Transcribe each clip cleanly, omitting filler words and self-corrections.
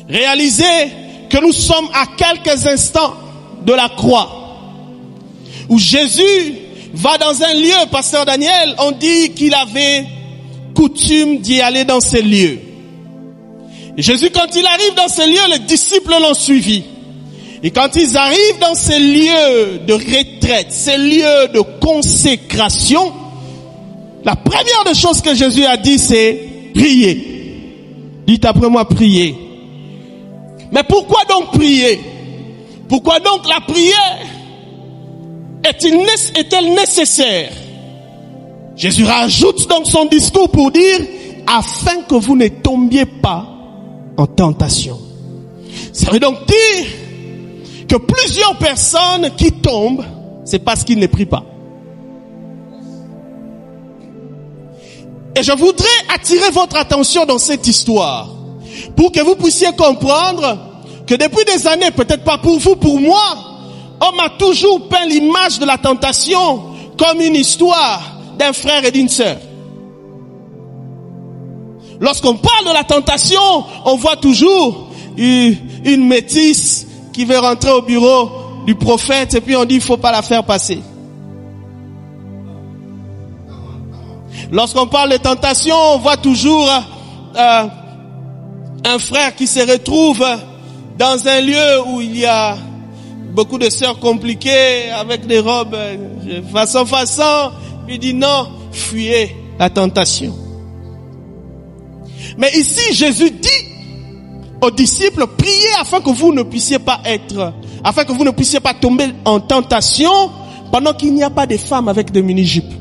Réalisez que nous sommes à quelques instants de la croix, où Jésus va dans un lieu. Pasteur Daniel, on dit qu'il avait coutume d'y aller dans ces lieux. Et Jésus, quand il arrive dans ces lieux, les disciples l'ont suivi. Et quand ils arrivent dans ces lieux de retraite, ces lieux de consécration, la première des choses que Jésus a dit, c'est prier. Dites après moi, prier. Mais pourquoi donc prier? Pourquoi donc la prière est-elle nécessaire? Jésus rajoute dans son discours pour dire, afin que vous ne tombiez pas en tentation. Ça veut donc dire que plusieurs personnes qui tombent, c'est parce qu'ils ne prient pas. Et je voudrais attirer votre attention dans cette histoire, pour que vous puissiez comprendre que depuis des années, peut-être pas pour vous, pour moi, on m'a toujours peint l'image de la tentation comme une histoire d'un frère et d'une sœur. Lorsqu'on parle de la tentation, on voit toujours une métisse qui veut rentrer au bureau du prophète et puis on dit il faut pas la faire passer. Lorsqu'on parle de tentation, on voit toujours un frère qui se retrouve dans un lieu où il y a beaucoup de sœurs compliquées avec des robes façon, il dit non, fuyez la tentation. Mais ici, Jésus dit aux disciples, priez afin que vous ne puissiez pas tomber en tentation pendant qu'il n'y a pas de femmes avec des mini-jupes.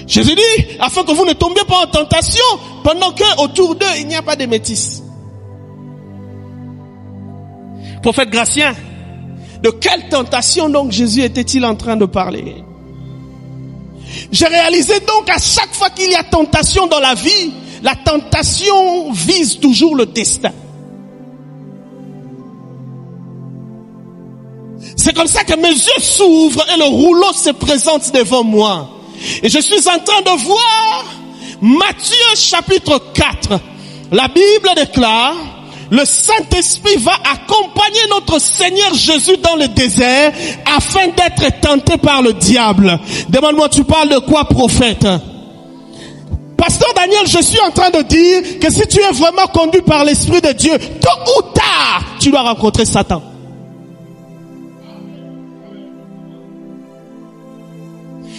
Jésus dit, afin que vous ne tombiez pas en tentation pendant que autour d'eux, il n'y a pas de métis. Prophète Gratien, de quelle tentation donc Jésus était-il en train de parler? J'ai réalisé donc à chaque fois qu'il y a tentation dans la vie, la tentation vise toujours le destin. C'est comme ça que mes yeux s'ouvrent et le rouleau se présente devant moi. Et je suis en train de voir Matthieu chapitre 4. La Bible déclare, le Saint-Esprit va accompagner notre Seigneur Jésus dans le désert afin d'être tenté par le diable. Demande-moi, tu parles de quoi, prophète? Pasteur Daniel, je suis en train de dire que si tu es vraiment conduit par l'Esprit de Dieu, tôt ou tard, tu dois rencontrer Satan.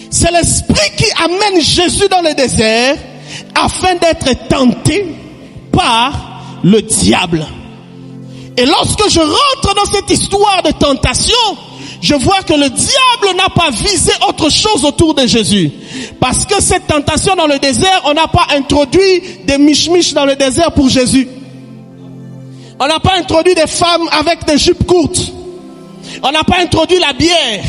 C'est l'Esprit qui amène Jésus dans le désert afin d'être tenté par le diable. Et lorsque je rentre dans cette histoire de tentation, je vois que le diable n'a pas visé autre chose autour de Jésus. Parce que cette tentation dans le désert, on n'a pas introduit des michmiches dans le désert pour Jésus. On n'a pas introduit des femmes avec des jupes courtes. On n'a pas introduit la bière.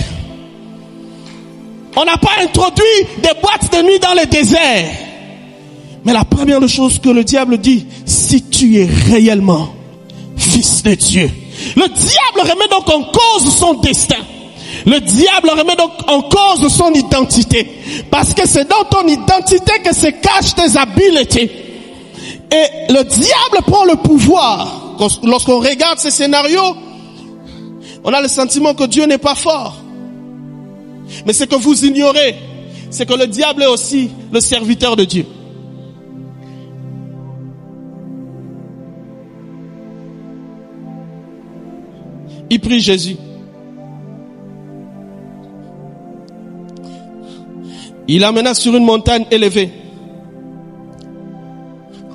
On n'a pas introduit des boîtes de nuit dans le désert. Mais la première chose que le diable dit, si tu es réellement fils de Dieu. Le diable remet donc en cause son destin. Le diable remet donc en cause son identité. Parce que c'est dans ton identité que se cachent tes habiletés. Et le diable prend le pouvoir. Lorsqu'on regarde ces scénarios, on a le sentiment que Dieu n'est pas fort. Mais ce que vous ignorez, c'est que le diable est aussi le serviteur de Dieu. Il prie Jésus. Il l'amena sur une montagne élevée.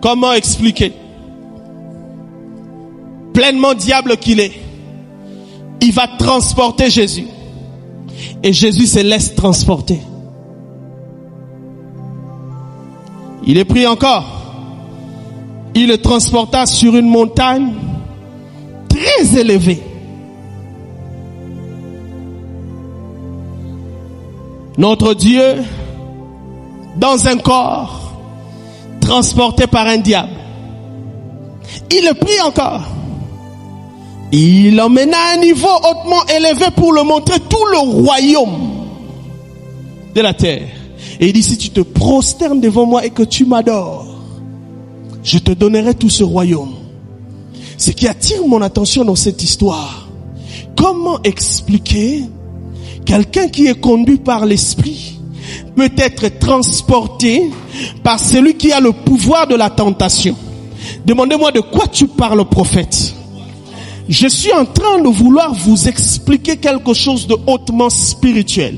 Comment expliquer? Pleinement diable qu'il est, il va transporter Jésus. Et Jésus se laisse transporter. Il est pris encore. Il le transporta sur une montagne très élevée. Notre Dieu, dans un corps, transporté par un diable. Il le prit encore. Il l'emmena à un niveau hautement élevé pour le montrer tout le royaume de la terre. Et il dit, si tu te prosternes devant moi et que tu m'adores, je te donnerai tout ce royaume. Ce qui attire mon attention dans cette histoire, comment expliquer quelqu'un qui est conduit par l'esprit peut être transporté par celui qui a le pouvoir de la tentation? Demandez-moi de quoi tu parles, prophète. Je suis en train de vouloir vous expliquer quelque chose de hautement spirituel.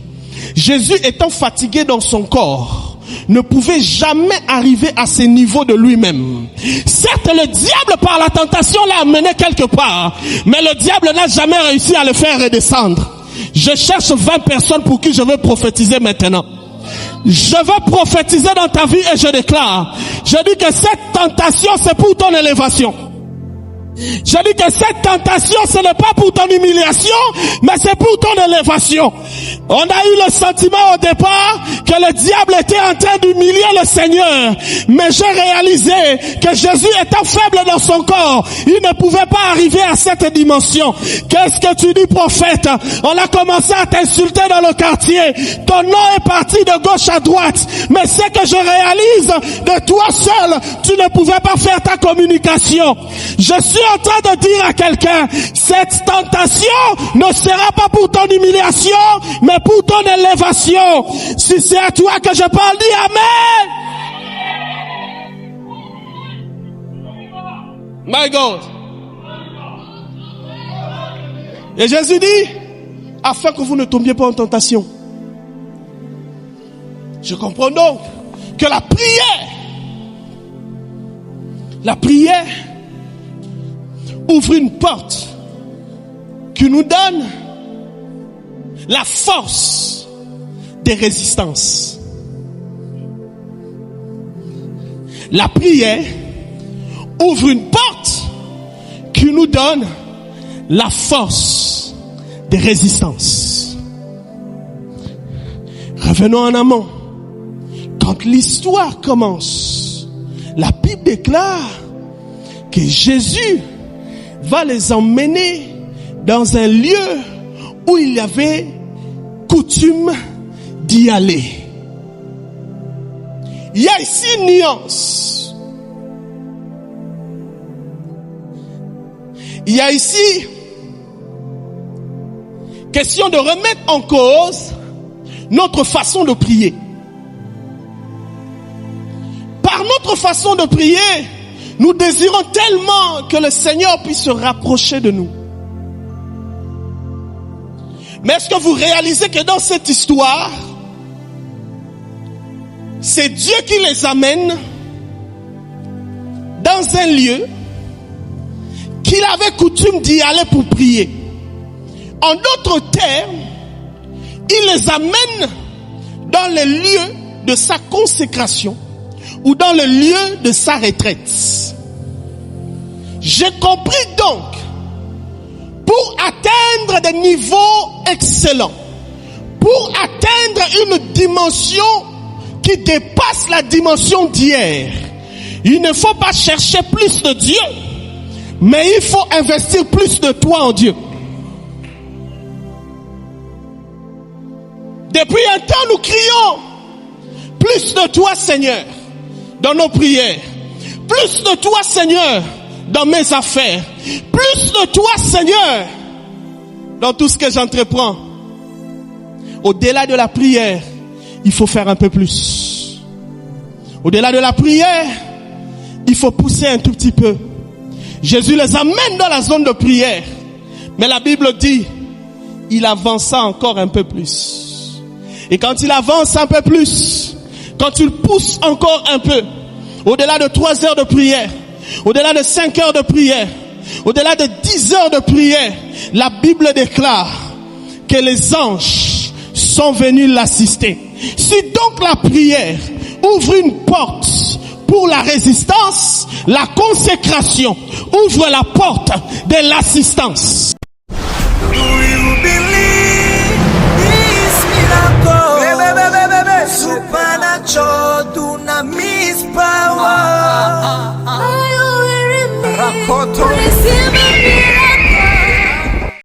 Jésus étant fatigué dans son corps, ne pouvait jamais arriver à ce niveau de lui-même. Certes, le diable par la tentation l'a amené quelque part, mais le diable n'a jamais réussi à le faire redescendre. Je cherche 20 personnes pour qui je veux prophétiser maintenant. Je veux prophétiser dans ta vie et je déclare, je dis que cette tentation c'est pour ton élévation. Je dis que cette tentation, ce n'est pas pour ton humiliation, mais c'est pour ton élévation. On a eu le sentiment au départ que le diable était en train d'humilier le Seigneur. Mais j'ai réalisé que Jésus étant faible dans son corps, il ne pouvait pas arriver à cette dimension. Qu'est-ce que tu dis, prophète? On a commencé à t'insulter dans le quartier. Ton nom est parti de gauche à droite. Mais c'est que je réalise, de toi seul, tu ne pouvais pas faire ta communication. Je suis en train de dire à quelqu'un, cette tentation ne sera pas pour ton humiliation, mais pour ton élévation. Si c'est à toi que je parle, dis Amen. My God. Et Jésus dit, afin que vous ne tombiez pas en tentation. Je comprends donc que la prière ouvre une porte qui nous donne la force des résistances. La prière ouvre une porte qui nous donne la force des résistances. Revenons en amont. Quand l'histoire commence, la Bible déclare que Jésus va les emmener dans un lieu où il y avait coutume d'y aller. Il y a ici une nuance. Il y a ici question de remettre en cause notre façon de prier. Par notre façon de prier, nous désirons tellement que le Seigneur puisse se rapprocher de nous. Mais est-ce que vous réalisez que dans cette histoire, c'est Dieu qui les amène dans un lieu qu'il avait coutume d'y aller pour prier. En d'autres termes, il les amène dans le lieu de sa consécration ou dans le lieu de sa retraite. J'ai compris donc, pour atteindre des niveaux excellents, pour atteindre une dimension qui dépasse la dimension d'hier, il ne faut pas chercher plus de Dieu, mais il faut investir plus de toi en Dieu. Depuis un temps, nous crions, plus de toi, Seigneur, dans nos prières. Plus de toi, Seigneur, dans mes affaires. Plus de toi, Seigneur, dans tout ce que j'entreprends. Au-delà de la prière, il faut faire un peu plus. Au-delà de la prière, il faut pousser un tout petit peu. Jésus les amène dans la zone de prière. Mais la Bible dit, il avança encore un peu plus. Et quand il avance un peu plus, quand il pousse encore un peu, au-delà de 3 heures de prière, au-delà de 5 heures de prière, au-delà de 10 heures de prière, la Bible déclare que les anges sont venus l'assister. Si donc la prière ouvre une porte pour la résistance, la consécration ouvre la porte de l'assistance.